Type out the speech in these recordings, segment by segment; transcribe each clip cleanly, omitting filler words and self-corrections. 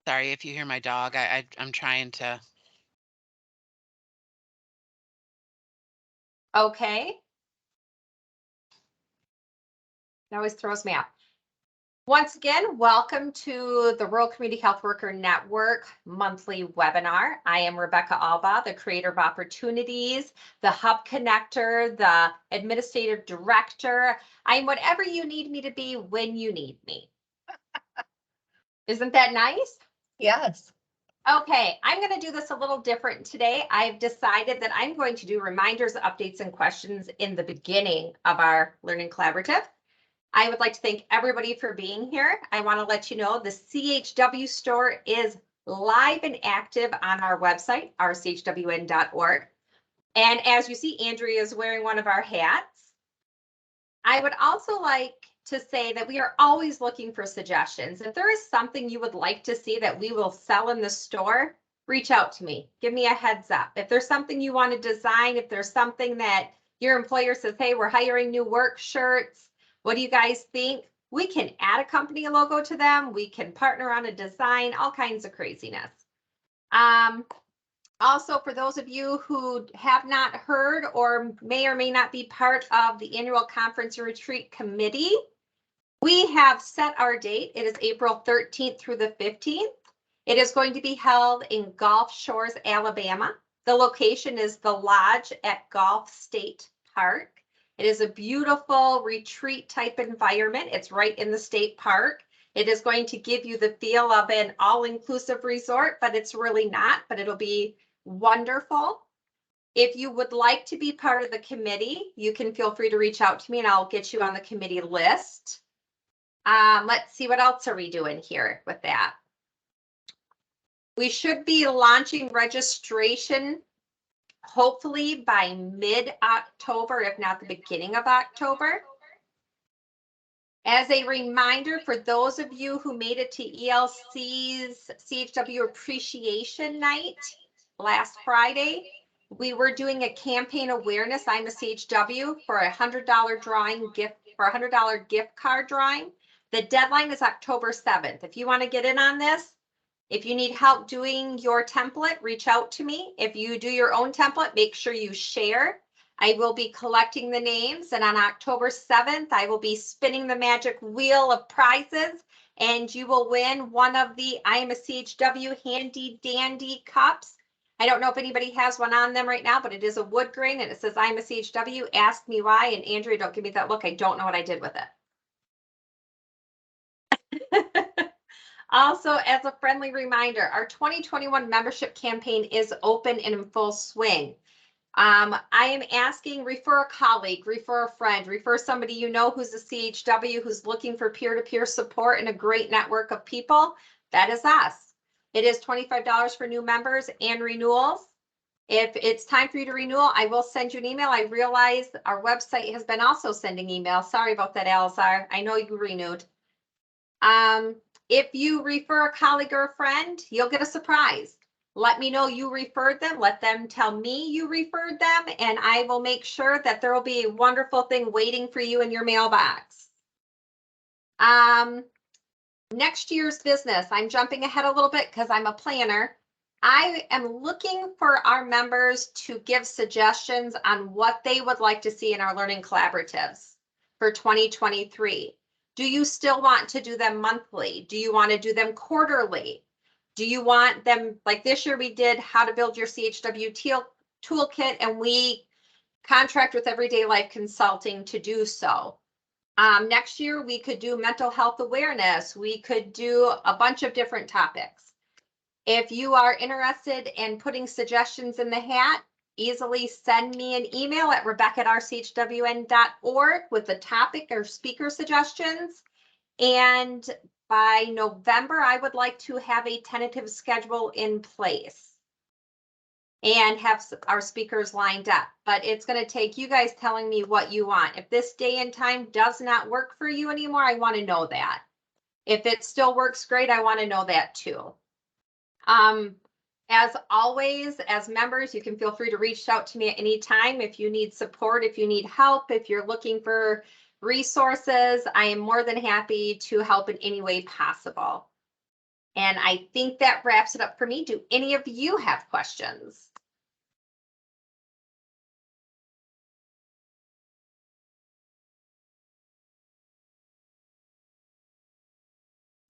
Sorry if you hear my dog. I'm trying to. Okay. It always throws me off. Once again, welcome to the Rural Community Health Worker Network monthly webinar. I am Rebecca Alba, the creator of opportunities, the hub connector, the administrative director. I'm whatever you need me to be when you need me. Isn't that nice? Yes. Okay, I'm going to do this a little different today. I've decided that I'm going to do reminders, updates, and questions in the beginning of our Learning Collaborative. I would like to thank everybody for being here. I want to let you know the CHW store is live and active on our website, rchwn.org. And as you see, Andrea is wearing one of our hats. I would also like to say that we are always looking for suggestions. If there is something you would like to see that we will sell in the store, reach out to me. Give me a heads up. If there's something you want to design, if there's something that your employer says, hey, we're hiring new work shirts, what do you guys think? We can add a company logo to them. We can partner on a design, all kinds of craziness. Also, for those of you who have not heard or may not be part of the annual conference and retreat committee, we have set our date. It is April 13th through the 15th. It is going to be held in Gulf Shores, Alabama. The location is the Lodge at Gulf State Park. It is a beautiful retreat type environment. It's right in the state park. It is going to give you the feel of an all-inclusive resort, but it's really not, but it'll be wonderful. If you would like to be part of the committee, you can feel free to reach out to me and I'll get you on the committee list. Let's see, what else are we doing here with that? We should be launching registration hopefully by mid-October, if not the beginning of October. As a reminder, for those of you who made it to ELC's CHW Appreciation Night last Friday, we were doing a campaign awareness, I'm a CHW, for a $100 drawing gift, for a $100 gift card drawing. The deadline is October 7th. If you want to get in on this, if you need help doing your template, reach out to me. If you do your own template, make sure you share. I will be collecting the names, and on October 7th, I will be spinning the magic wheel of prizes, and you will win one of the I Am a CHW Handy Dandy cups. I don't know if anybody has one on them right now, but it is a wood grain, and it says I Am a CHW. Ask me why, and Andrea, don't give me that look. I don't know what I did with it. Also, as a friendly reminder, our 2021 membership campaign is open and in full swing. I am asking, refer a colleague, refer a friend, refer somebody you know who's a CHW, who's looking for peer-to-peer support and a great network of people. That is us. It is $25 for new members and renewals. If it's time for you to renew, I will send you an email. I realize our website has been also sending emails. Sorry about that, Alzar. I know you renewed. If you refer a colleague or a friend, you'll get a surprise. Let me know you referred them. Let them tell me you referred them, and I will make sure that there will be a wonderful thing waiting for you in your mailbox. Next year's business. I'm jumping ahead a little bit because I'm a planner. I am looking for our members to give suggestions on what they would like to see in our learning collaboratives for 2023. Do you still want to do them monthly? Do you want to do them quarterly? Do you want them, like this year we did how to build your CHW toolkit, and we contract with Everyday Life Consulting to do so. Next year we could do mental health awareness. We could do a bunch of different topics. If you are interested in putting suggestions in the hat, easily send me an email at rebecca@rchwn.org with the topic or speaker suggestions. And by November, I would like to have a tentative schedule in place and have our speakers lined up. But it's going to take you guys telling me what you want. If this day and time does not work for you anymore, I want to know that. If it still works great, I want to know that too. As always, as members, you can feel free to reach out to me at any time if you need support, if you need help, if you're looking for resources. I am more than happy to help in any way possible. And I think that wraps it up for me. Do any of you have questions?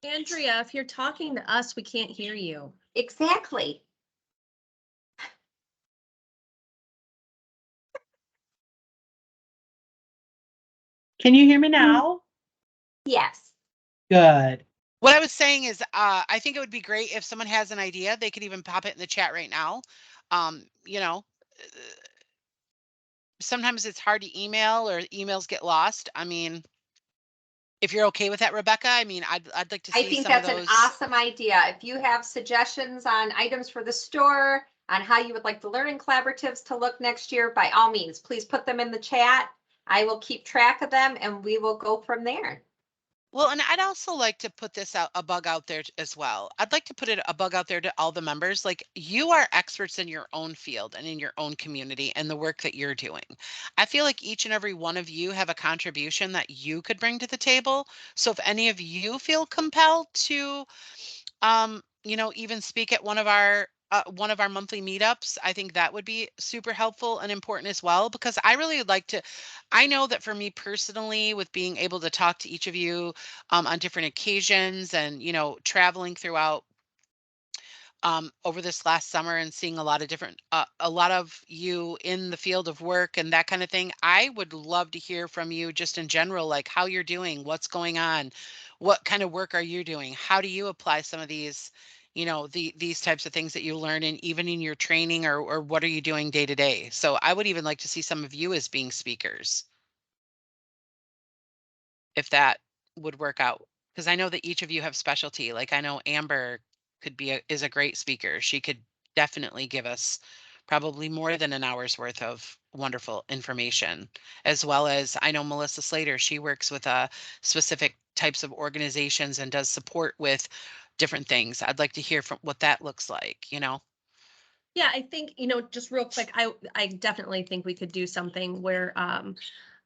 Andrea, if you're talking to us, we can't hear you. Exactly. Can you hear me now? Yes. Good. What I was saying is, I think it would be great if someone has an idea, they could even pop it in the chat right now. You know, sometimes it's hard to email or emails get lost. I mean, if you're okay with that, Rebecca, I mean, I'd like to I see think some of that's an those. awesome idea. If you have suggestions on items for the store, on how you would like the learning collaboratives to look next year, by all means, please put them in the chat. I will keep track of them and we will go from there. Well, and I'd also like to put this out, a bug out there as well. I'd like to put a bug out there to all the members. Like, you are experts in your own field and in your own community and the work that you're doing. I feel like each and every one of you have a contribution that you could bring to the table. So if any of you feel compelled to, even speak at one of our monthly meetups, I think that would be super helpful and important as well, because I really would like to, I know that for me personally, with being able to talk to each of you on different occasions and, traveling throughout over this last summer and seeing a lot of you in the field of work and that kind of thing. I would love to hear from you just in general, like how you're doing, what's going on, what kind of work are you doing? How do you apply some of these, these types of things that you learn in even in your training, or what are you doing day to day? So I would even like to see some of you as being speakers, if that would work out. Because I know that each of you have specialty. Like, I know Amber is a great speaker. She could definitely give us probably more than an hour's worth of wonderful information, as well as I know Melissa Slater. She works with specific types of organizations and does support with different things. I'd like to hear from what that looks like. Yeah, I think, just real quick, I definitely think we could do something where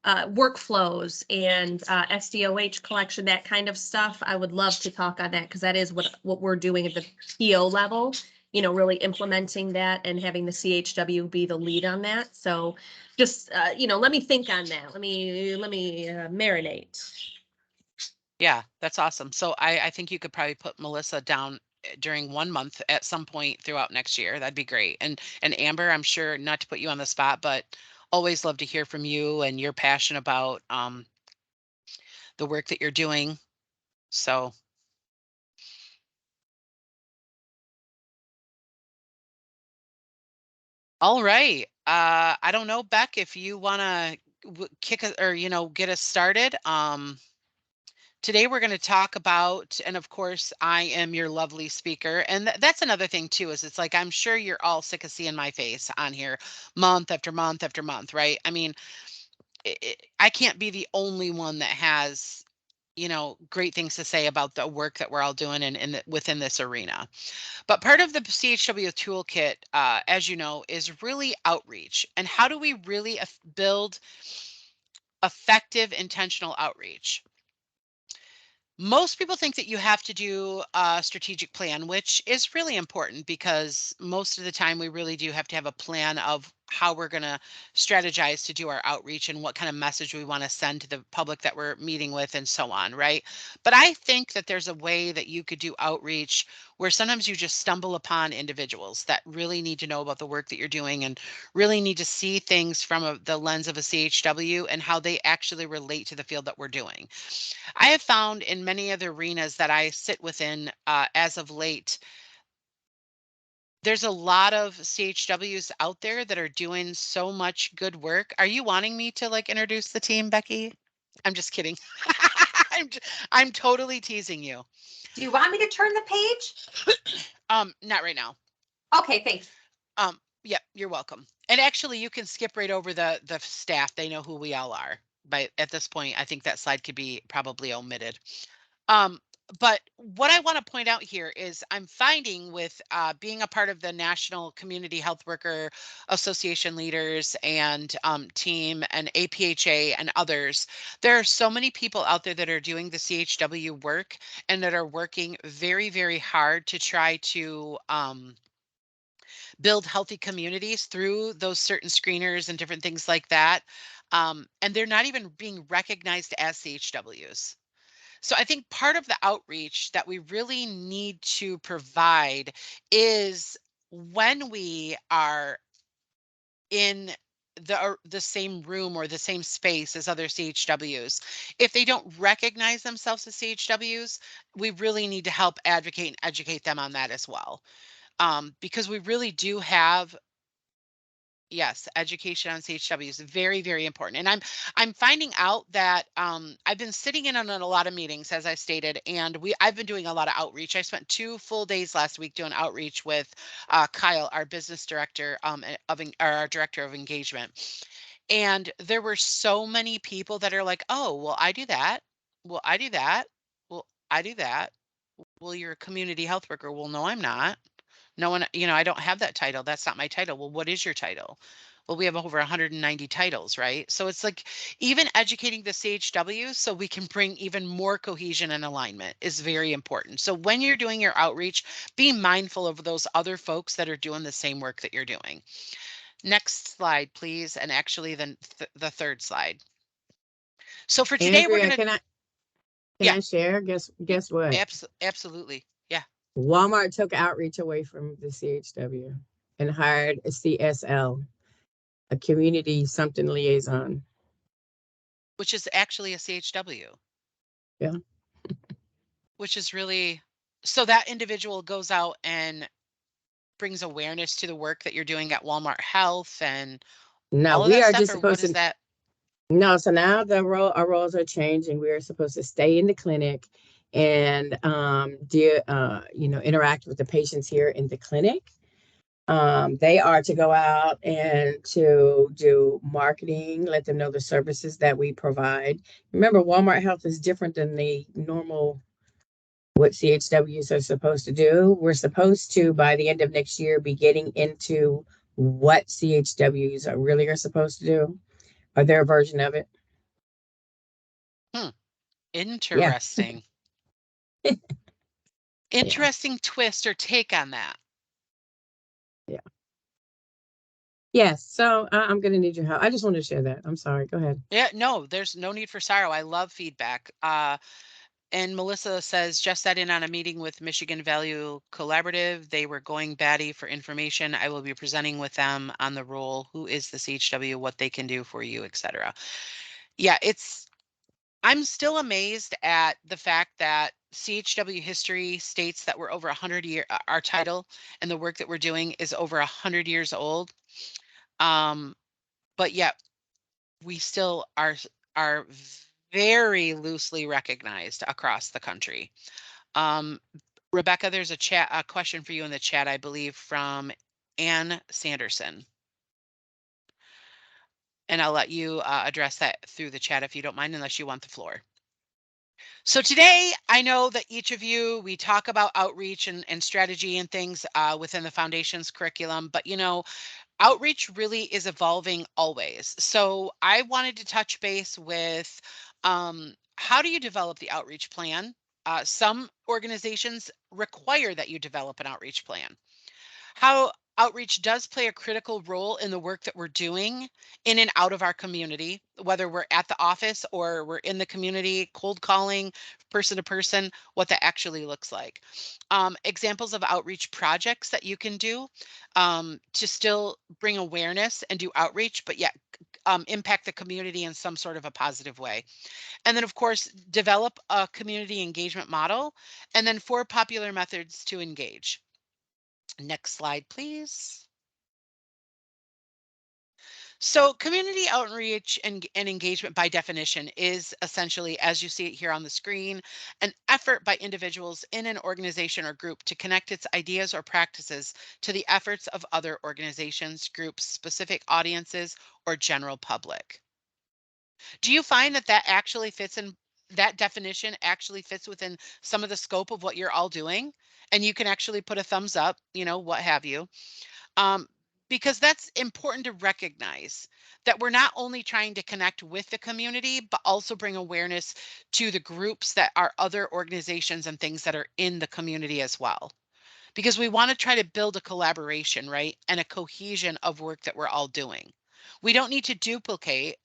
workflows and SDOH collection, that kind of stuff. I would love to talk on that because that is what we're doing at the PO level, really implementing that and having the CHW be the lead on that. So just, let me think on that. Let me marinate. Yeah, that's awesome. So I think you could probably put Melissa down during 1 month at some point throughout next year. That'd be great. And Amber, I'm sure, not to put you on the spot, but always love to hear from you and your passion about the work that you're doing. So all right. I don't know, Beck, if you want to kick it or get us started. Today we're going to talk about, and of course, I am your lovely speaker. And that's another thing too, is it's like, I'm sure you're all sick of seeing my face on here month after month after month, right? I mean, I can't be the only one that has, great things to say about the work that we're all doing within this arena. But part of the CHW toolkit, as you know, is really outreach. And how do we really build effective intentional outreach? Most people think that you have to do a strategic plan, which is really important because most of the time we really do have to have a plan of how we're going to strategize to do our outreach and what kind of message we want to send to the public that we're meeting with and so on, right? But I think that there's a way that you could do outreach where sometimes you just stumble upon individuals that really need to know about the work that you're doing and really need to see things from the lens of a CHW and how they actually relate to the field that we're doing. I have found in many other arenas that I sit within as of late, there's a lot of CHWs out there that are doing so much good work. Are you wanting me to introduce the team, Becky? I'm just kidding. I'm totally teasing you. Do you want me to turn the page? Not right now. Okay, thanks. Yep, you're welcome. And actually, you can skip right over the staff. They know who we all are. But at this point, I think that slide could be probably omitted. but what I want to point out here is I'm finding with being a part of the National Community Health Worker Association leaders and team and APHA and others, there are so many people out there that are doing the CHW work and that are working very, very hard to try to build healthy communities through those certain screeners and different things like that. And they're not even being recognized as CHWs. So I think part of the outreach that we really need to provide is when we are in the same room or the same space as other CHWs, if they don't recognize themselves as CHWs, we really need to help advocate and educate them on that as well. Because we really do have, yes, education on CHW is very, very important. And I'm finding out that I've been sitting in on a lot of meetings, as I stated, and I've been doing a lot of outreach. I spent 2 full days last week doing outreach with Kyle, our business director or our director of engagement. And there were so many people that are like, oh, well, I do that. Well, I do that. Well, I do that. Well, you're a community health worker. Well, no, I'm not. No one, I don't have that title. That's not my title. Well, what is your title? Well, we have over 190 titles, right? So it's like even educating the CHW so we can bring even more cohesion and alignment is very important. So when you're doing your outreach, be mindful of those other folks that are doing the same work that you're doing. Next slide, please. And actually then the third slide. So for today, we're Andrea, going to, can yeah, I share? Guess what? absolutely. Yeah. Walmart took outreach away from the CHW and hired a CSL, a community something liaison. Which is actually a CHW. Yeah. Which is really, so that individual goes out and brings awareness to the work that you're doing at Walmart Health and No, all of we that are stuff, just or what supposed is to. that? No, so now our roles are changing. We are supposed to stay in the clinic and interact with the patients here in the clinic. They are to go out and to do marketing, let them know the services that we provide. Remember, Walmart Health is different than the normal what CHWs are supposed to do. We're supposed to, by the end of next year, be getting into what CHWs are supposed to do, or their version of it. Yeah. Interesting. Yeah. Interesting twist or take on that. Yeah. Yes. So I'm going to need your help. I just wanted to share that. I'm sorry. Go ahead. Yeah, no, there's no need for sorrow. I love feedback. And Melissa says, just sat in on a meeting with Michigan Value Collaborative. They were going batty for information. I will be presenting with them on the role, who is the CHW, what they can do for you, etc. Yeah, I'm still amazed at the fact that CHW history states that we're over 100 years, our title and the work that we're doing is over 100 years old. But yet we still are very loosely recognized across the country. Rebecca, there's a question for you in the chat, I believe, from Ann Sanderson. And I'll let you address that through the chat if you don't mind, unless you want the floor. So today, I know that each of you, we talk about outreach and strategy and things within the foundation's curriculum, but outreach really is evolving always. So I wanted to touch base with how do you develop the outreach plan? Some organizations require that you develop an outreach plan. How outreach does play a critical role in the work that we're doing in and out of our community, whether we're at the office or we're in the community, cold calling, person to person, what that actually looks like. Examples of outreach projects that you can do to still bring awareness and do outreach, but yet impact the community in some sort of a positive way. And then, of course, develop a community engagement model, and then 4 popular methods to engage. Next slide, please. So community outreach and engagement by definition is essentially, as you see it here on the screen, an effort by individuals in an organization or group to connect its ideas or practices to the efforts of other organizations, groups, specific audiences, or general public. Do you find that that actually fits in that definition actually fits within some of the scope of what you're all doing, and you can actually put a thumbs up, what have you. Because that's important to recognize that we're not only trying to connect with the community, but also bring awareness to the groups that are other organizations and things that are in the community as well. Because we want to try to build a collaboration, right? And a cohesion of work that we're all doing. We don't need to duplicate,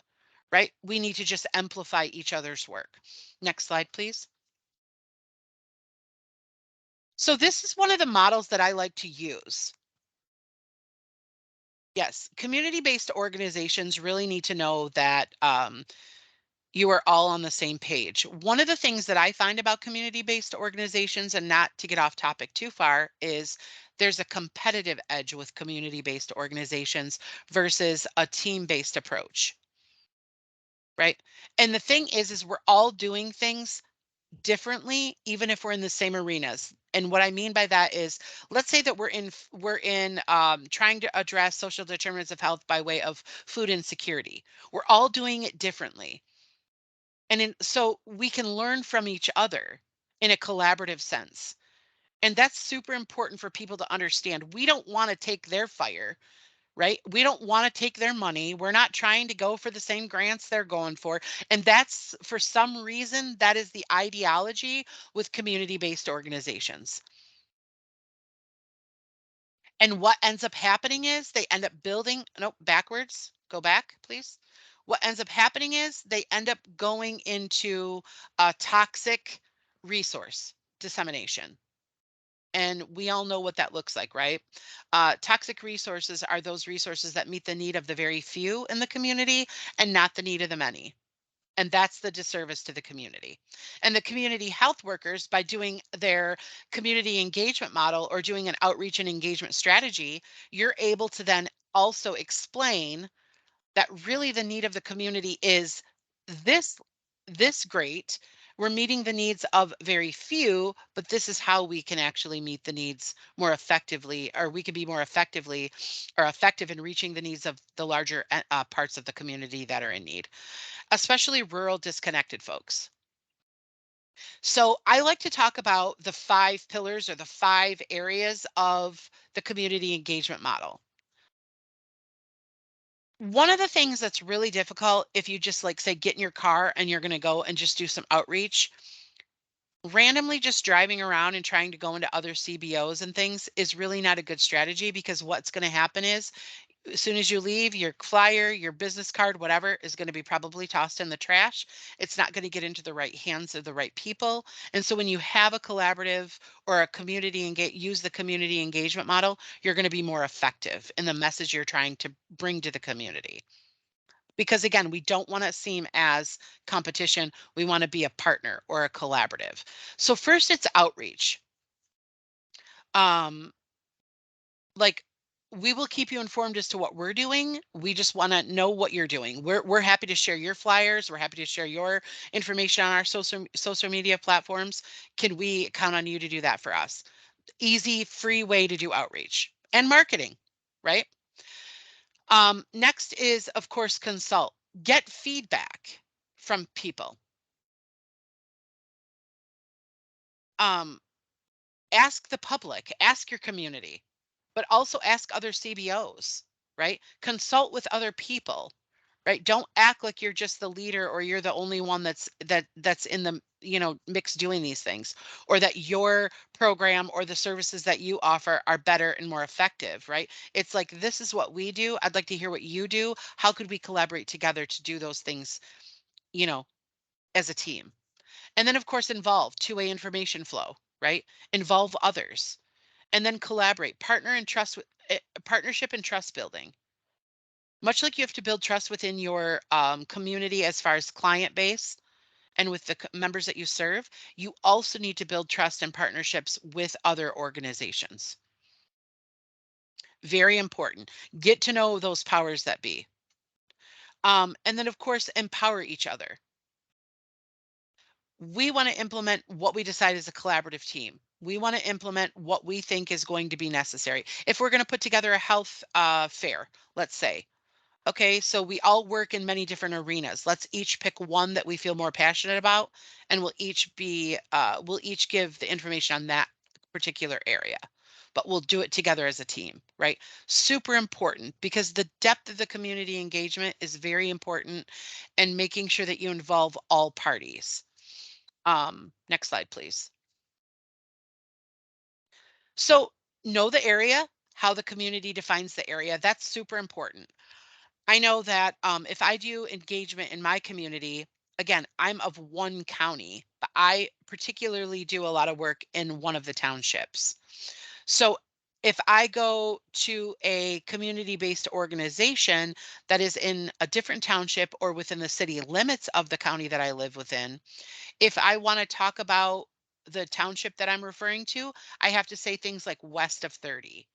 right? We need to just amplify each other's work. Next slide, please. So this is one of the models that I like to use. Yes, community-based organizations really need to know that you are all on the same page. One of the things that I find about community-based organizations, and not to get off topic too far, is there's a competitive edge with community-based organizations versus a team-based approach, right? And the thing is we're all doing things differently, even if we're in the same arenas. And what I mean by that is, let's say that we're in trying to address social determinants of health by way of food insecurity. We're all doing it differently. So we can learn from each other in a collaborative sense. And that's super important for people to understand. We don't want to take their fire, right? We don't want to take their money. We're not trying to go for the same grants they're going for. And that's, for some reason, that is the ideology with community-based organizations. And what ends up happening is they end up building, no, backwards, go back, please. What ends up happening is they end up going into a toxic resource dissemination. And we all know what that looks like, right? Toxic resources are those resources that meet the need of the very few in the community and not the need of the many. And that's the disservice to the community. And the community health workers, by doing their community engagement model or doing an outreach and engagement strategy, you're able to then also explain that really the need of the community is this this great. We're meeting the needs of very few, but this is how we can actually meet the needs more effectively, or we can be more effectively or effective in reaching the needs of the larger parts of the community that are in need, especially rural disconnected folks. So I like to talk about the 5 pillars or the 5 areas of the community engagement model. One of the things that's really difficult, if you just like say get in your car and you're going to go and just do some outreach, randomly just driving around and trying to go into other CBOs and things is really not a good strategy, because what's going to happen is, as soon as you leave, your flyer, your business card, whatever, is going to be probably tossed in the trash. It's not going to get into the right hands of the right people. And so when you have a collaborative or a community use the community engagement model, you're going to be more effective in the message you're trying to bring to the community. Because again, we don't want to seem as competition. We want to be a partner or a collaborative. So first, it's outreach. Um, like, we will keep you informed as to what we're doing. We just want to know what you're doing. We're happy to share your flyers. We're happy to share your information on our social media platforms. Can we count on you to do that for us? Easy, free way to do outreach and marketing, right? Next is, of course, consult. Get feedback from people. Ask the public, ask your community, but also ask other CBOs, right? Consult with other people, right? Don't act like you're just the leader or you're the only one that's in the mix doing these things, or that your program or the services that you offer are better and more effective, right? It's like, this is what we do. I'd like to hear what you do. How could we collaborate together to do those things, as a team? And then, of course, involve two-way information flow, right? Involve others, and then collaborate, partnership and trust building. Much like you have to build trust within your community as far as client base and with the members that you serve, you also need to build trust and partnerships with other organizations. Very important. Get to know those powers that be. And then, of course, empower each other. We want to implement what we decide as a collaborative team. We want to implement what we think is going to be necessary. If we're going to put together a health fair, let's say, Okay, so we all work in many different arenas. Let's each pick one that we feel more passionate about, and we'll each give the information on that particular area. But we'll do it together as a team, right? Super important, because the depth of the community engagement is very important, and making sure that you involve all parties. Next slide, please. So know the area, how the community defines the area. That's super important. I know that if I do engagement in my community, again, I'm of one county, but I particularly do a lot of work in one of the townships. So if I go to a community-based organization that is in a different township or within the city limits of the county that I live within, if I want to talk about the township that I'm referring to, I have to say things like west of 30.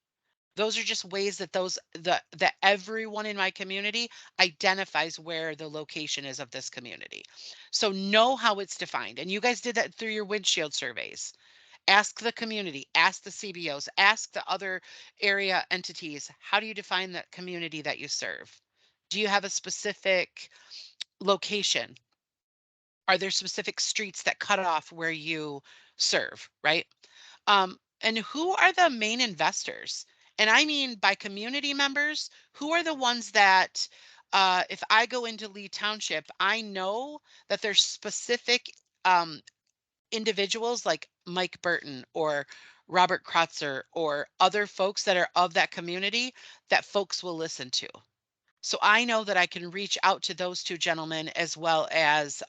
Those are just ways that that everyone in my community identifies where the location is of this community. So know how it's defined. And you guys did that through your windshield surveys. Ask the community, ask the CBOs, ask the other area entities, how do you define that community that you serve? Do you have a specific location? Are there specific streets that cut off where you serve, right? And who are the main investors? And I mean by community members, who are the ones that, if I go into Lee Township, I know that there's specific individuals like Mike Burton or Robert Krotzer or other folks that are of that community that folks will listen to. So I know that I can reach out to those two gentlemen, as well as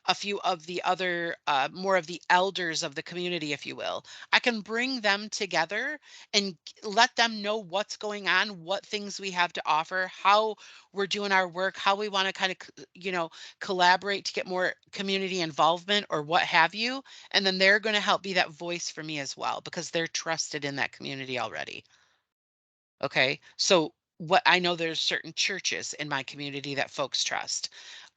a few of the other, more of the elders of the community, if you will. I can bring them together and let them know what's going on, what things we have to offer, how we're doing our work, how we want to kind of, collaborate to get more community involvement or what have you. And then they're going to help be that voice for me as well, because they're trusted in that community already. Okay, so what I know, there's certain churches in my community that folks trust.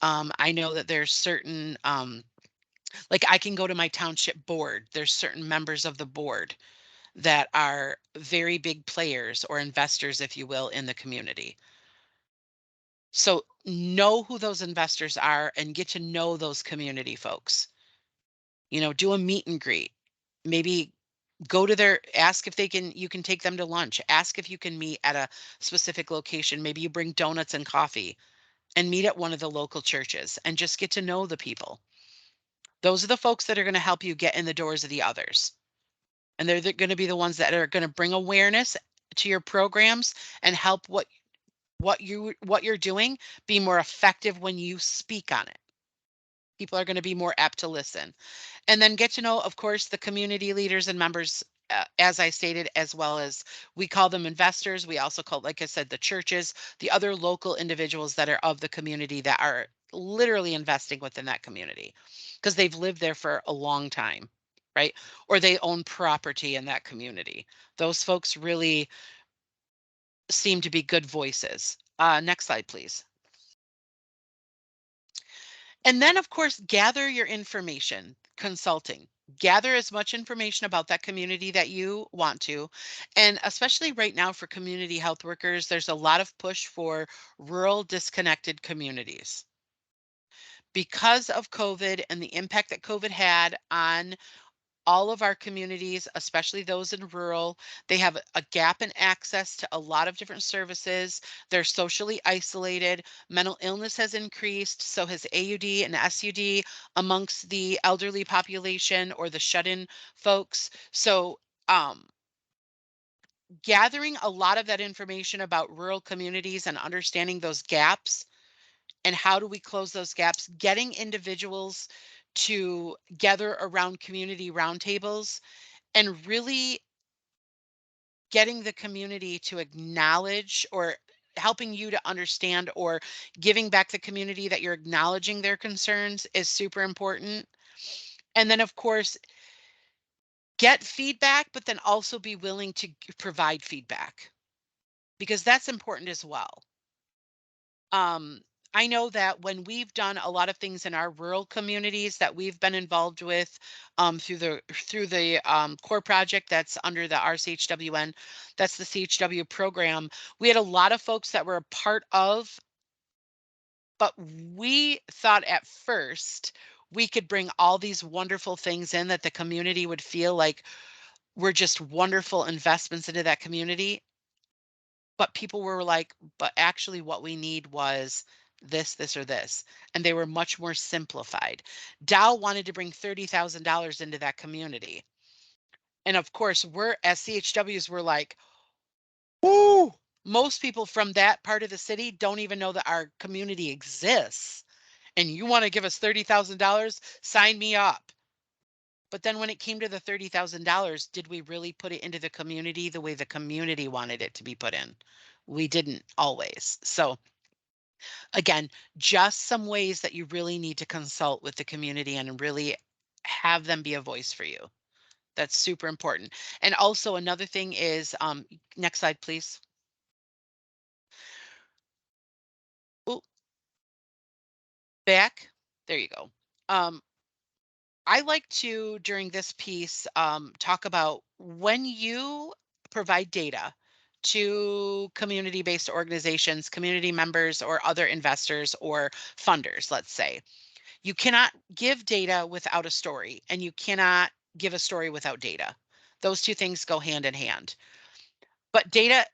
I know that there's certain, like I can go to my township board. There's certain members of the board that are very big players or investors, if you will, in the community. So know who those investors are and get to know those community folks. Do a meet and greet. Maybe go to ask if you can take them to lunch. Ask if you can meet at a specific location. Maybe you bring donuts and coffee and meet at one of the local churches and just get to know the people. Those are the folks that are going to help you get in the doors of the others. And they're going to be the ones that are going to bring awareness to your programs and help what you're doing be more effective when you speak on it. People are going to be more apt to listen. And then get to know, of course, the community leaders and members, as I stated, as well as we call them investors. We also call, like I said, the churches, the other local individuals that are of the community that are literally investing within that community because they've lived there for a long time, right? Or they own property in that community. Those folks really seem to be good voices. Next slide, please. And then, of course, gather your information. Consulting. Gather as much information about that community that you want to. And especially right now for community health workers, there's a lot of push for rural disconnected communities. Because of COVID and the impact that COVID had on all of our communities, especially those in rural, they have a gap in access to a lot of different services. They're socially isolated. Mental illness has increased. So has AUD and SUD amongst the elderly population or the shut-in folks. So gathering a lot of that information about rural communities and understanding those gaps and how do we close those gaps, getting individuals to gather around community roundtables and really getting the community to acknowledge or helping you to understand or giving back the community that you're acknowledging their concerns is super important. And then, of course, get feedback, but then also be willing to provide feedback because that's important as well. I know that when we've done a lot of things in our rural communities that we've been involved with through the core project that's under the RCHWN, that's the CHW program, we had a lot of folks that were a part of, but we thought at first we could bring all these wonderful things in that the community would feel like were just wonderful investments into that community. But people were like, but actually what we need was this, or this. And they were much more simplified. Dow wanted to bring $30,000 into that community. And of course, we're as CHWs, we're like, whoo, most people from that part of the city don't even know that our community exists. And you want to give us $30,000? Sign me up. But then when it came to the $30,000, did we really put it into the community the way the community wanted it to be put in? We didn't always. So again, just some ways that you really need to consult with the community and really have them be a voice for you. That's super important. And also another thing is, next slide, please. Ooh, back. There you go. I like to, during this piece, talk about when you provide data to community-based organizations, community members, or other investors or funders, let's say. You cannot give data without a story, and you cannot give a story without data. Those two things go hand in hand. But data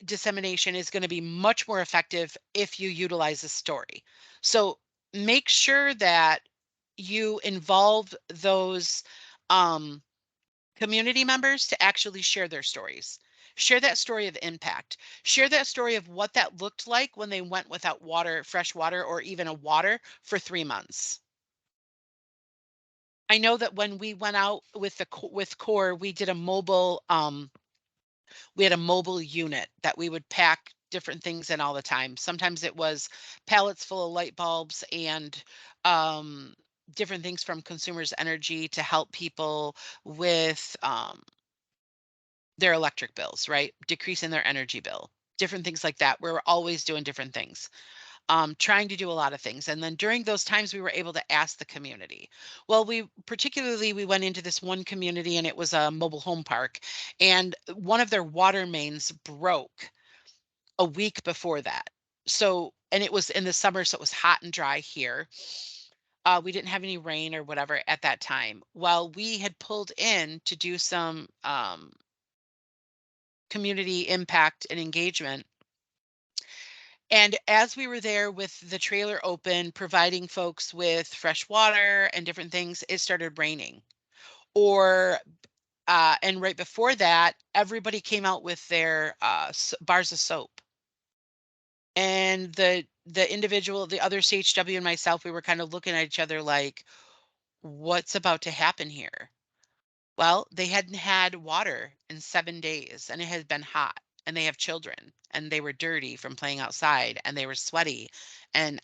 dissemination is going to be much more effective if you utilize a story. So make sure that you involve those community members to actually share their stories. Share that story of impact. Share that story of what that looked like when they went without water, fresh water, or even a water for 3 months. I know that when we went out with with CORE, we did a mobile we had a mobile unit that we would pack different things in all the time. Sometimes it was pallets full of light bulbs and um, different things from Consumers Energy to help people with their electric bills, right? Decreasing their energy bill, different things like that. We're always doing different things, trying to do a lot of things. And then during those times, we were able to ask the community. Well, we went into this one community and it was a mobile home park, and one of their water mains broke a week before that. So, and it was in the summer, so it was hot and dry here. We didn't have any rain or whatever at that time. Well, we had pulled in to do some community impact and engagement. And as we were there with the trailer open, providing folks with fresh water and different things, it started raining. Or, and right before that, everybody came out with their bars of soap. And the individual, the other CHW and myself, we were kind of looking at each other like, what's about to happen here? Well, they hadn't had water in 7 days and it had been hot, and they have children and they were dirty from playing outside and they were sweaty. And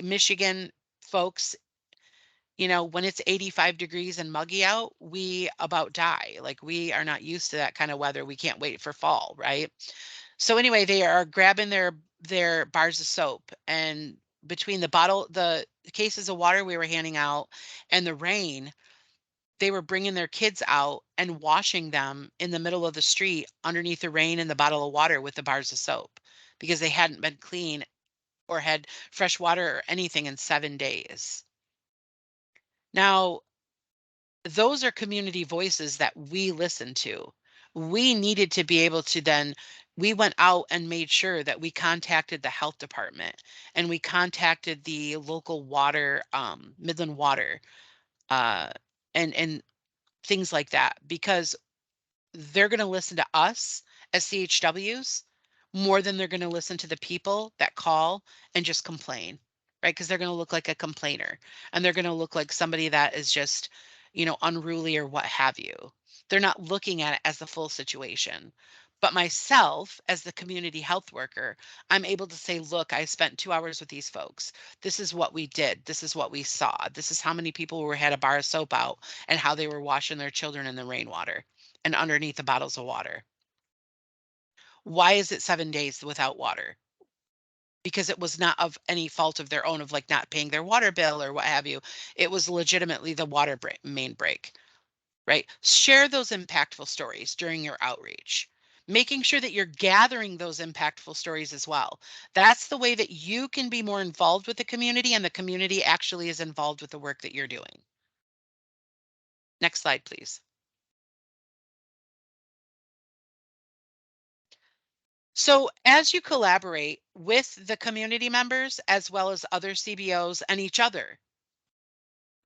Michigan folks, you know, when it's 85 degrees and muggy out, we about die. Like, we are not used to that kind of weather. We can't wait for fall, right? So anyway, they are grabbing their bars of soap, and between the cases of water we were handing out and the rain, they were bringing their kids out and washing them in the middle of the street underneath the rain and the bottle of water with the bars of soap because they hadn't been clean or had fresh water or anything in 7 days. Now, those are community voices that we listen to. We needed to be able to then, we went out and made sure that we contacted the health department and we contacted the local water, Midland Water, uh, and things like that, because they're going to listen to us as CHWs more than they're going to listen to the people that call and just complain, right? Because they're going to look like a complainer, and they're going to look like somebody that is just, you know, unruly or what have you. They're not looking at it as the full situation. But myself, as the community health worker, I'm able to say, look, I spent 2 hours with these folks. This is what we did. This is what we saw. This is how many people were had a bar of soap out and how they were washing their children in the rainwater and underneath the bottles of water. Why is it 7 days without water? because it was not of any fault of their own of like not paying their water bill or what have you. It was legitimately the main break, right? Share those impactful stories during your outreach, making sure that you're gathering those impactful stories as well. That's the way that you can be more involved with the community and the community actually is involved with the work that you're doing. Next slide, please. So as you collaborate with the community members as well as other CBOs and each other,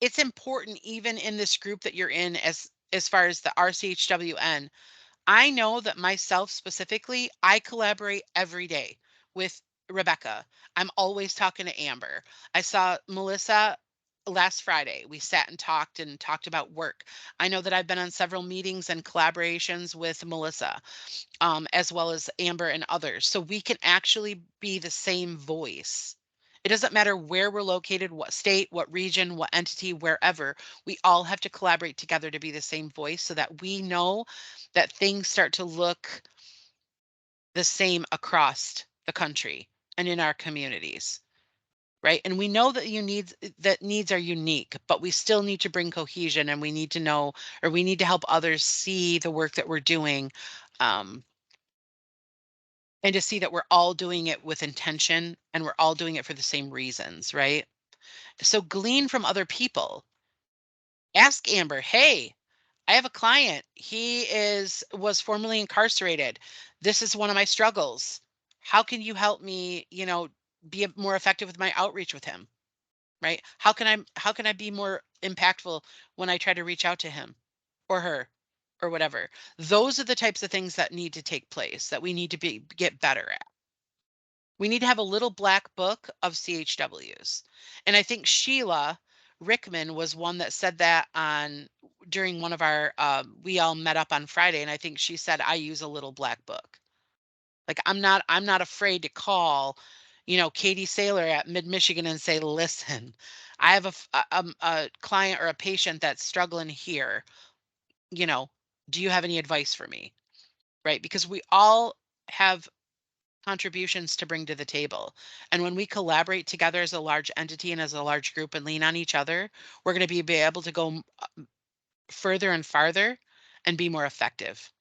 it's important even in this group that you're in as far as the RCHWN. I know that myself specifically, I collaborate every day with Rebecca. I'm always talking to Amber. I saw Melissa last Friday. We sat and talked about work. I know that I've been on several meetings and collaborations with Melissa, as well as Amber and others. So we can actually be the same voice. It doesn't matter where we're located, what state, what region, what entity, wherever, we all have to collaborate together to be the same voice so that we know that things start to look the same across the country and in our communities. Right. And we know that needs are unique, but we still need to bring cohesion and we need to know, or we need to help others see the work that we're doing. And to see that we're all doing it with intention and we're all doing it for the same reasons, right? So glean from other people. Ask Amber, hey, I have a client. Was formerly incarcerated. This is one of my struggles. How can you help me, be more effective with my outreach with him? Right? How can I be more impactful when I try to reach out to him or her or whatever? Those are the types of things that need to take place that we need to get better at. We need to have a little black book of CHWs. And I think Sheila Rickman was one that said that during one of our, we all met up on Friday. And I think she said, I use a little black book. Like I'm not afraid to call, Katie Saylor at Mid Michigan and say, listen, I have a client or a patient that's struggling here. Do you have any advice for me? Right. Because we all have contributions to bring to the table. And when we collaborate together as a large entity and as a large group and lean on each other, we're going to be able to go further and farther and be more effective.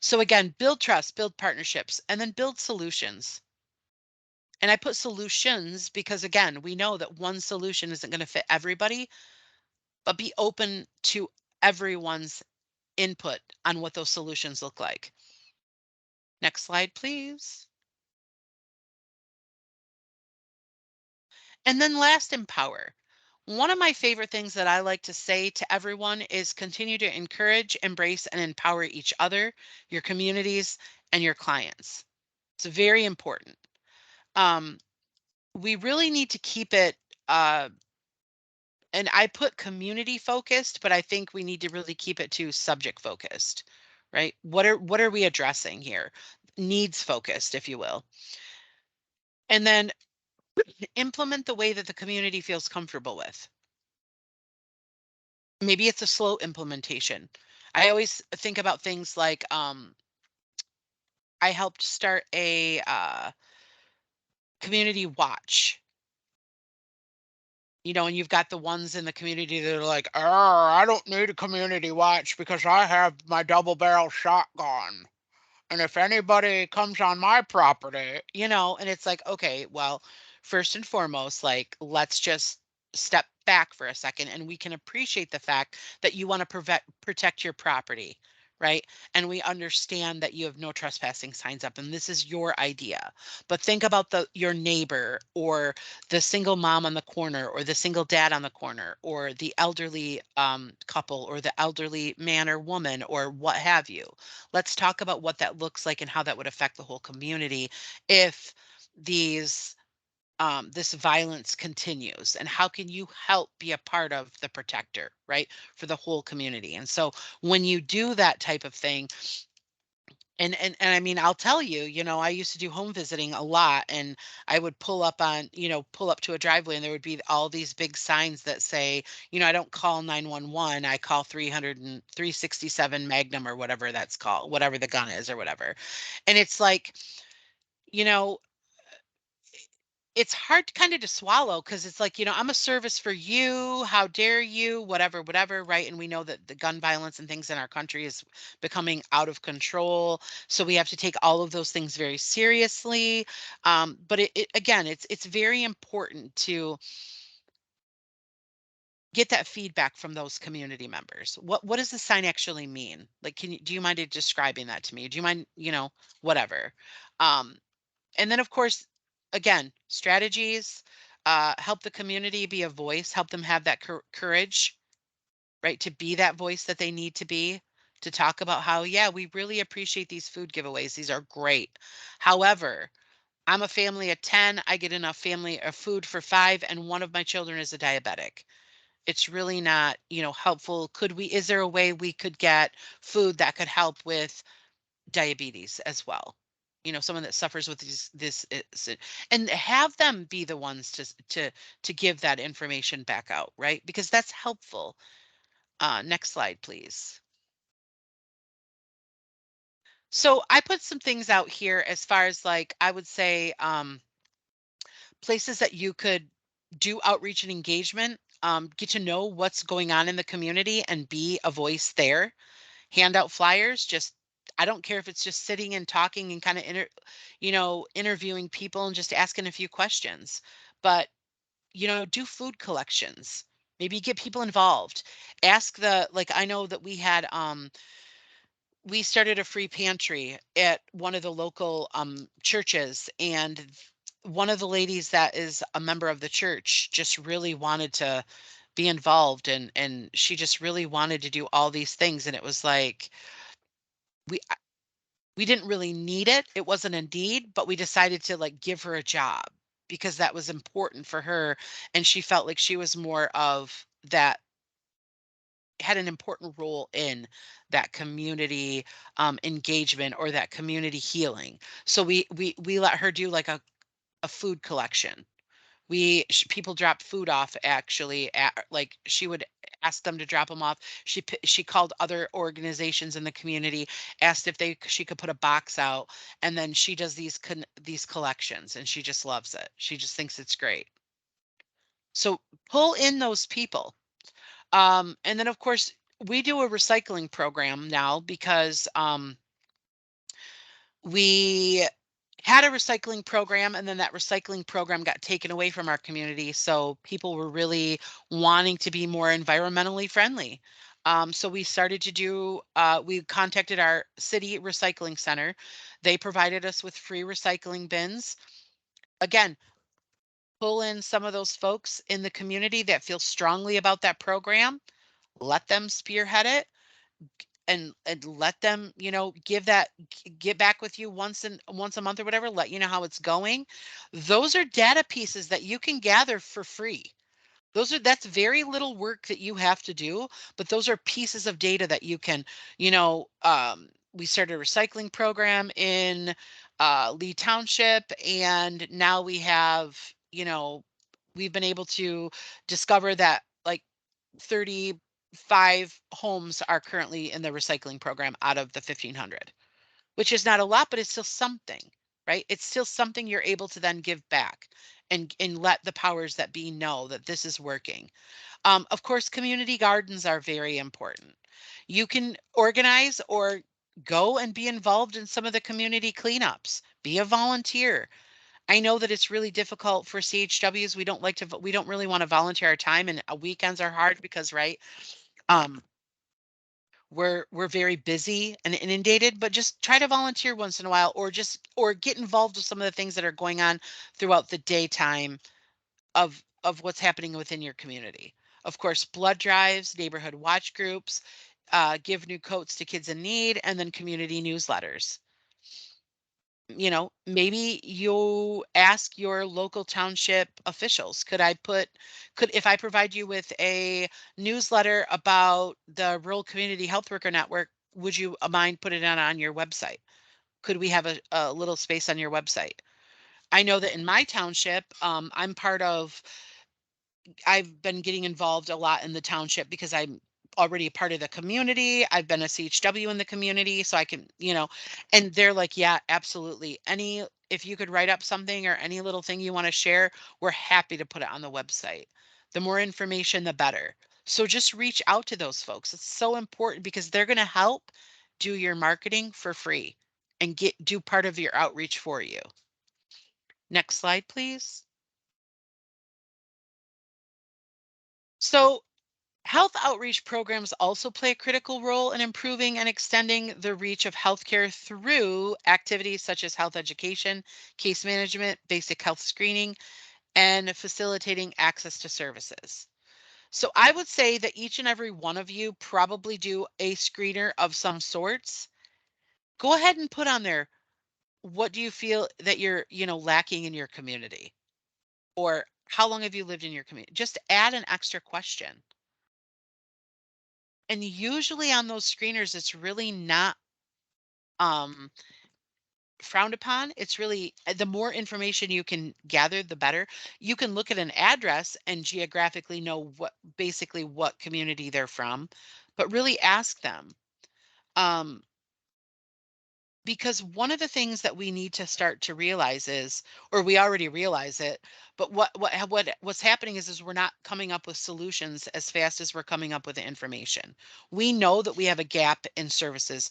So again, build trust, build partnerships, and then build solutions. And I put solutions because again, we know that one solution isn't going to fit everybody, but be open to everyone's input on what those solutions look like. Next slide, please. And then last, empower. One of my favorite things that I like to say to everyone is continue to encourage, embrace, and empower each other, your communities, and your clients. It's very important. We really need to keep it, and I put community focused, but I think we need to really keep it to subject focused, right? What are we addressing here? Needs focused, if you will. And then implement the way that the community feels comfortable with. Maybe it's a slow implementation. I always think about things like I helped start a community watch. And you've got the ones in the community that are like, I don't need a community watch because I have my double barrel shotgun. And if anybody comes on my property, and it's like, okay, well, first and foremost, like, let's just step back for a second and we can appreciate the fact that you want to protect your property, right? And we understand that you have no trespassing signs up and this is your idea. But think about your neighbor or the single mom on the corner or the single dad on the corner or the elderly couple or the elderly man or woman or what have you. Let's talk about what that looks like and how that would affect the whole community if this violence continues, and how can you help be a part of the protector, right, for the whole community. And so when you do that type of thing, and I mean, I'll tell you, I used to do home visiting a lot and I would pull up to a driveway and there would be all these big signs that say, I don't call 911, I call 367 Magnum or whatever that's called, whatever the gun is or whatever. And it's like, you know, it's hard kind of to swallow because it's like, I'm a service for you. How dare you? Whatever, whatever, right? And we know that the gun violence and things in our country is becoming out of control. So we have to take all of those things very seriously. But again, it's very important to get that feedback from those community members. What does the sign actually mean? Like, do you mind describing that to me? Do you mind, whatever. Um, and then, of course, again, strategies, help the community be a voice, help them have that courage, right? To be that voice that they need to be, to talk about how, yeah, we really appreciate these food giveaways. These are great. However, I'm a family of 10. I get enough family of food for 5, and one of my children is a diabetic. It's really not, helpful. Is there a way we could get food that could help with diabetes as well? Someone that suffers with and have them be the ones to give that information back out, right? Because that's helpful. Next slide, please. So I put some things out here as far as, like, I would say, places that you could do outreach and engagement, get to know what's going on in the community and be a voice there. Hand out flyers. Just, I don't care if it's just sitting and talking and kind of interviewing people and just asking a few questions, but do food collections. Maybe get people involved. Ask like, I know that we started a free pantry at one of the local churches, and one of the ladies that is a member of the church just really wanted to be involved, and she just really wanted to do all these things, and it was like, we we didn't really need it. It wasn't a need, but we decided to, like, give her a job because that was important for her, and she felt like she was more of that, had an important role in that community engagement or that community healing. So we let her do like a food collection. People dropped food off, actually, like, she would ask them to drop them off. She called other organizations in the community, asked if she could put a box out, and then she does these collections, and she just loves it. She just thinks it's great. So pull in those people. And then, of course, we do a recycling program now because we had a recycling program, and then that recycling program got taken away from our community. So people were really wanting to be more environmentally friendly. So we started to we contacted our city recycling center. They provided us with free recycling bins. Again, pull in some of those folks in the community that feel strongly about that program, let them spearhead it, and let them, get back with you once a month or whatever, let you know how it's going. Those are data pieces that you can gather for free. That's very little work that you have to do, but those are pieces of data that you can, we started a recycling program in Lee Township, and now we've been able to discover that, like, 35 homes are currently in the recycling program out of the 1,500, which is not a lot, but it's still something, right? It's still something you're able to then give back and let the powers that be know that this is working. Of course, community gardens are very important. You can organize or go and be involved in some of the community cleanups. Be a volunteer. I know that it's really difficult for CHWs. We don't really want to volunteer our time, and weekends are hard because, right, um, we're very busy and inundated, but just try to volunteer once in a while, or get involved with some of the things that are going on throughout the daytime of what's happening within your community. Of course, blood drives, neighborhood watch groups, give new coats to kids in need, and then community newsletters. Maybe you ask your local township officials, if I provide you with a newsletter about the Rural Community Health Worker Network, would you mind putting it on your website? Could we have a little space on your website? I know that in my township, I've been getting involved a lot in the township because I'm already a part of the community. I've been a CHW in the community, so I can, and they're like, yeah, absolutely. if you could write up something or any little thing you want to share, we're happy to put it on the website. The more information, the better. So just reach out to those folks. It's so important because they're going to help do your marketing for free and do part of your outreach for you. Next slide, please. So health outreach programs also play a critical role in improving and extending the reach of healthcare through activities such as health education, case management, basic health screening, and facilitating access to services. So I would say that each and every one of you probably do a screener of some sorts. Go ahead and put on there, what do you feel that you're, lacking in your community? Or how long have you lived in your community? Just add an extra question. And usually on those screeners, it's really not um, frowned upon. It's really, the more information you can gather, the better. You can look at an address and geographically know basically what community they're from, but really ask them. Because one of the things that we need to start to realize is, or we already realize it, but what's happening is we're not coming up with solutions as fast as we're coming up with the information. We know that we have a gap in services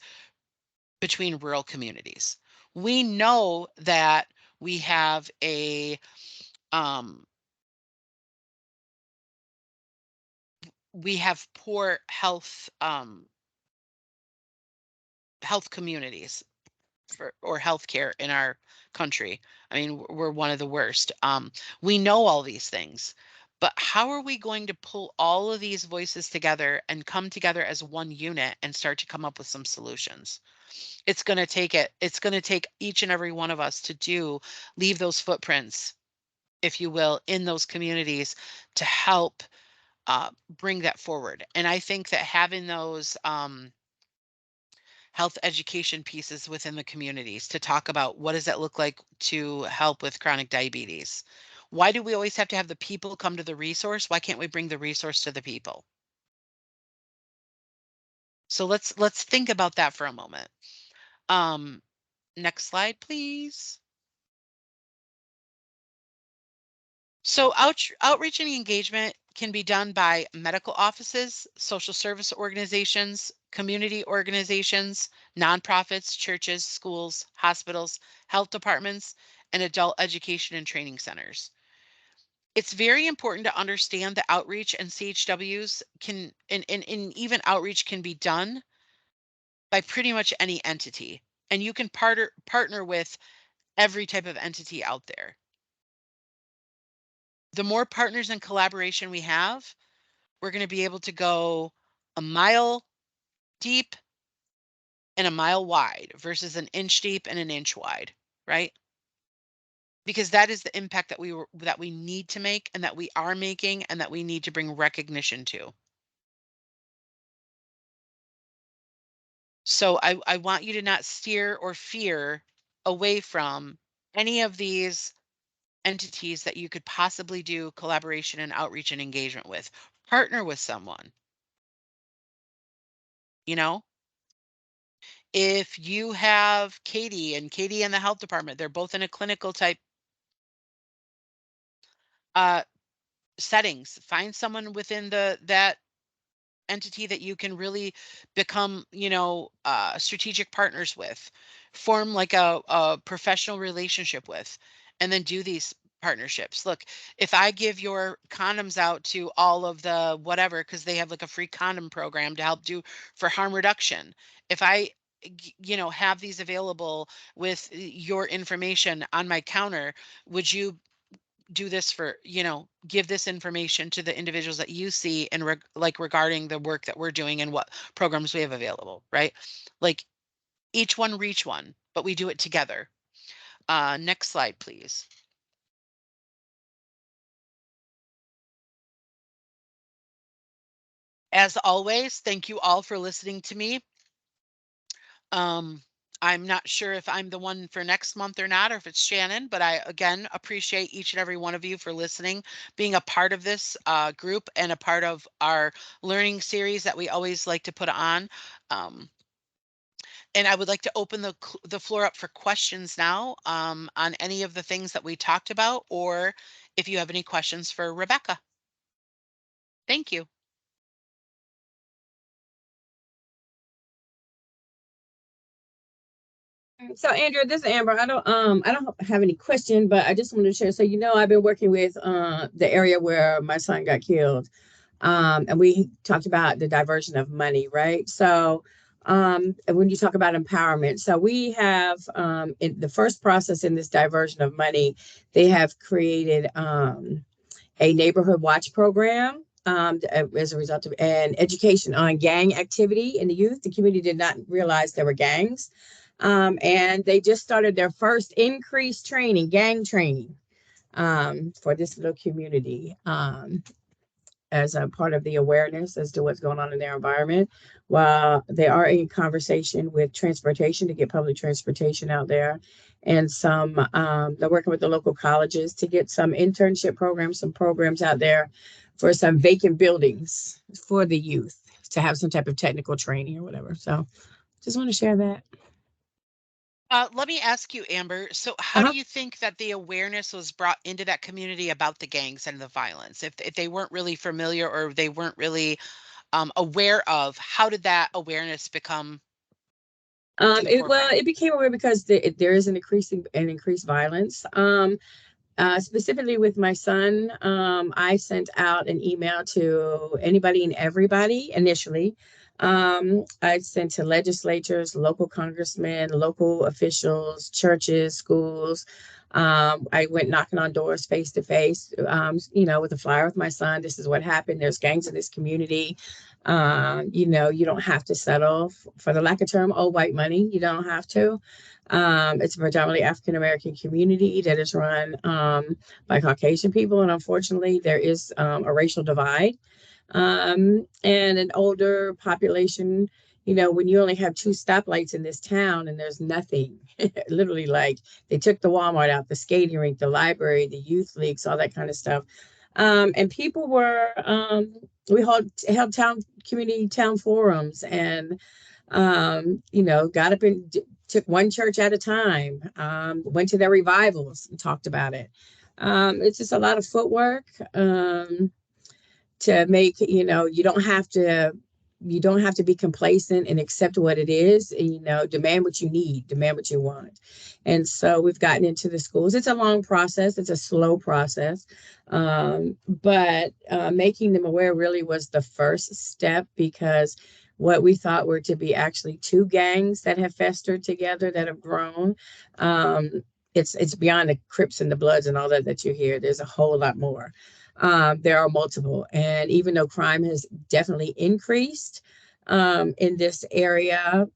between rural communities. We know that we have we have poor health communities or healthcare in our country. I mean, we're one of the worst. We know all these things, but how are we going to pull all of these voices together and come together as one unit and start to come up with some solutions? It's going to take it. It's going to take each and every one of us to leave those footprints, if you will, in those communities to help bring that forward. And I think that having those health education pieces within the communities to talk about what does that look like to help with chronic diabetes. Why do we always have to have the people come to the resource? Why can't we bring the resource to the people? So let's think about that for a moment. Next slide, please. So outreach and engagement can be done by medical offices, social service organizations, community organizations, nonprofits, churches, schools, hospitals, health departments, and adult education and training centers. It's very important to understand that outreach and CHWs and even outreach can be done by pretty much any entity. And you can partner with every type of entity out there. The more partners and collaboration we have, we're going to be able to go a mile deep and a mile wide versus an inch deep and an inch wide, right? Because that is the impact that we need to make and that we are making and that we need to bring recognition to. So I want you to not steer or fear away from any of these entities that you could possibly do collaboration and outreach and engagement with. Partner with someone, you know? If you have Katie and the health department, they're both in a clinical type uh, settings. Find someone within that entity that you can really become, strategic partners with, form like a professional relationship with, and then do these partnerships. Look, if I give your condoms out to all of the whatever, because they have like a free condom program to help do for harm reduction. If I have these available with your information on my counter, would you do this for, give this information to the individuals that you see and regarding the work that we're doing and what programs we have available, right? Like each one reach one, but we do it together. Next slide, please. As always, thank you all for listening to me. I'm not sure if I'm the one for next month or not, or if it's Shannon, but I, again, appreciate each and every one of you for listening, being a part of this group and a part of our learning series that we always like to put on. And I would like to open the floor up for questions now on any of the things that we talked about, or if you have any questions for Rebecca. Thank you. So Andrew, this is Amber. I don't have any question, but I just wanted to share. So I've been working with the area where my son got killed. And we talked about the diversion of money, right? So and when you talk about empowerment, so we have in the first process in this diversion of money, they have created a neighborhood watch program as a result of an education on gang activity in the youth. The community did not realize there were gangs. And they just started their first increased training, gang training, for this little community, as a part of the awareness as to what's going on in their environment. While they are in conversation with transportation to get public transportation out there, and they're working with the local colleges to get some internship programs, some programs out there for some vacant buildings for the youth to have some type of technical training or whatever. So just want to share that. Let me ask you, Amber. So how do you think that the awareness was brought into that community about the gangs and the violence? If they weren't really familiar or they weren't really aware of, how did that awareness become to the forefront? It became aware because there is an increased violence. Specifically with my son, I sent out an email to anybody and everybody initially. I sent to legislatures, local congressmen, local officials, churches, schools. I went knocking on doors face to face, with a flyer with my son. This is what happened. There's gangs in this community. You don't have to settle for the lack of term, old white money. You don't have to. It's a predominantly African-American community that is run by Caucasian people. And unfortunately, there is a racial divide and an older population. When you only have 2 stoplights in this town and there's nothing, literally, like they took the Walmart out, the skating rink, the library, the youth leagues, all that kind of stuff. And people were, we held town forums and, got up and took one church at a time, went to their revivals and talked about it. It's just a lot of footwork to make, you don't have to be complacent and accept what it is and, demand what you need, demand what you want. And so we've gotten into the schools. It's a long process. It's a slow process. But making them aware really was the first step, because what we thought were to be actually 2 gangs that have festered together, that have grown. It's beyond the Crips and the Bloods and all that you hear. There's a whole lot more. There are multiple. And even though crime has definitely increased in this area,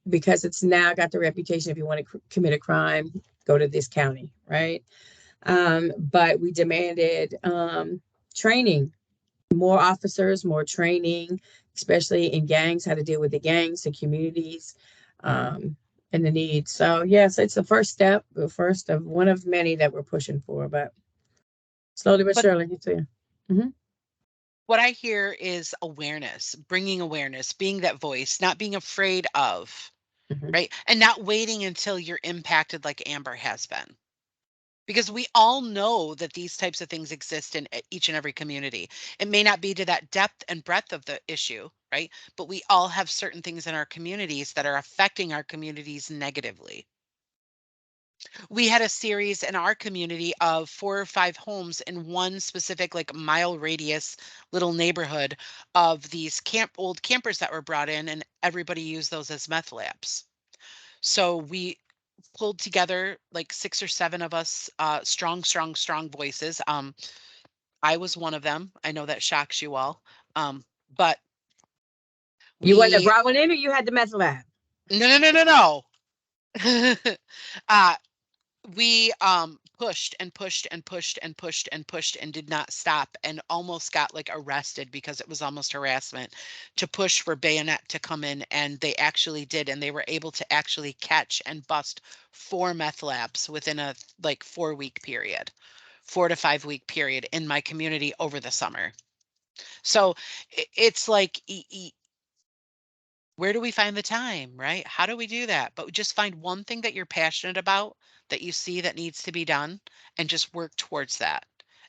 because it's now got the reputation, if you want to commit a crime, go to this county, right? But we demanded training, more officers, more training, especially in gangs, how to deal with the gangs, the communities, and the needs. So yes, it's the first step, the first of one of many that we're pushing for, but slowly but surely, you see. What I hear is awareness, bringing awareness, being that voice, not being afraid of, right? And not waiting until you're impacted like Amber has been. Because we all know that these types of things exist in each and every community. It may not be to that depth and breadth of the issue, right? But we all have certain things in our communities that are affecting our communities negatively. We had a series in our community of 4 or 5 homes in one specific mile radius little neighborhood of these old campers that were brought in, and everybody used those as meth labs. So we pulled together 6 or 7 of us, strong voices. I was one of them. I know that shocks you all. But You wouldn't have brought one in, or you had the meth lab? No. We pushed and pushed and pushed and pushed and pushed and did not stop, and almost got arrested because it was almost harassment, to push for Bayonet to come in, and they actually did, and they were able to actually catch and bust 4 meth labs within a 4-week period, 4 to 5 week period in my community over the summer. So it's where do we find the time, right? How do we do that? But just find one thing that you're passionate about that you see that needs to be done and just work towards that.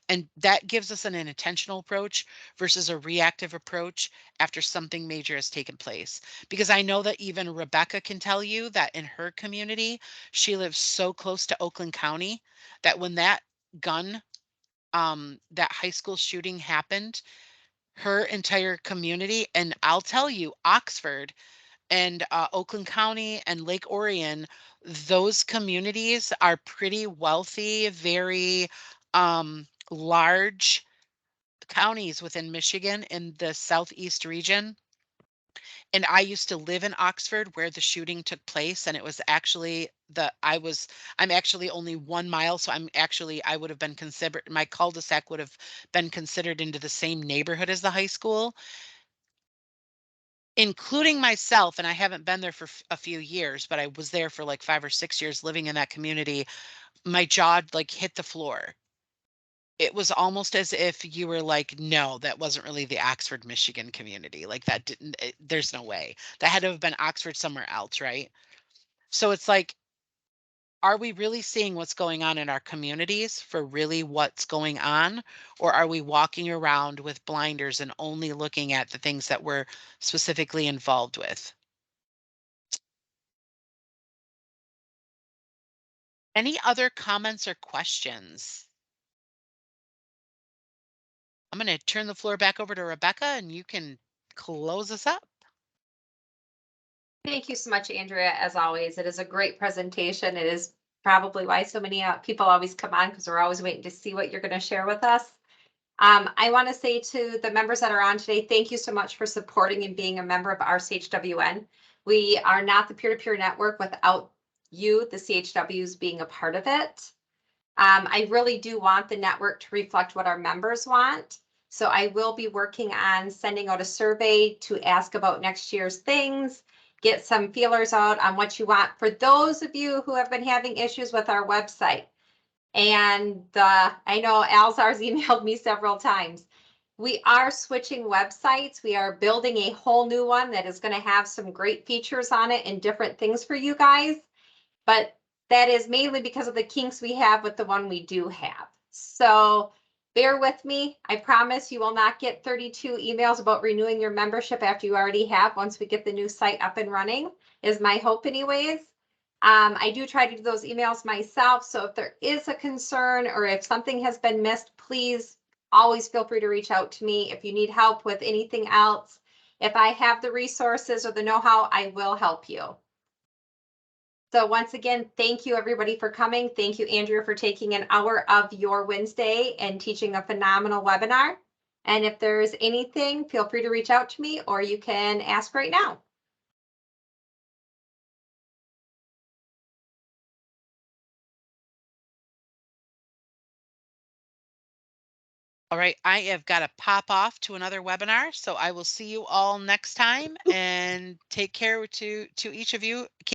And that gives us an intentional approach versus a reactive approach after something major has taken place. Because I know that even Rebecca can tell you that in her community, she lives so close to Oakland County that when that gun, that high school shooting happened, her entire community, and I'll tell you, Oxford and Oakland County and Lake Orion, those communities are pretty wealthy, very large counties within Michigan in the southeast region. And I used to live in Oxford where the shooting took place, and it was actually I'm actually only 1 mile, so I would have been considered, my cul-de-sac would have been considered into the same neighborhood as the high school, including myself. And I haven't been there for a few years, but I was there for like 5 or 6 years living in that community. My jaw like hit the floor. It was almost as if you were like, no, that wasn't really the Oxford, Michigan community. Like that there's no way. That had to have been Oxford somewhere else, right? So it's like, are we really seeing what's going on in our communities for really what's going on? Or are we walking around with blinders and only looking at the things that we're specifically involved with? Any other comments or questions? I'm going to turn the floor back over to Rebecca and you can close us up. Thank you so much, Andrea. As always, it is a great presentation. It is probably why so many people always come on, because we're always waiting to see what you're going to share with us. I want to say to the members that are on today, thank you so much for supporting and being a member of RCHWN. We are not the peer-to-peer network without you, the CHWs, being a part of it. I really do want the network to reflect what our members want. So I will be working on sending out a survey to ask about next year's things, get some feelers out on what you want. For those of you who have been having issues with our website, and I know Alzar's emailed me several times. We are switching websites. We are building a whole new one that is going to have some great features on it and different things for you guys. But that is mainly because of the kinks we have with the one we do have. So bear with me. I promise you will not get 32 emails about renewing your membership after you already have, once we get the new site up and running, is my hope anyways. I do try to do those emails myself. So if there is a concern or if something has been missed, please always feel free to reach out to me. If you need help with anything else, if I have the resources or the know-how, I will help you. So once again, thank you everybody for coming. Thank you, Andrea, for taking an hour of your Wednesday and teaching a phenomenal webinar. And if there's anything, feel free to reach out to me or you can ask right now. All right, I have got to pop off to another webinar, so I will see you all next time, and take care to each of you.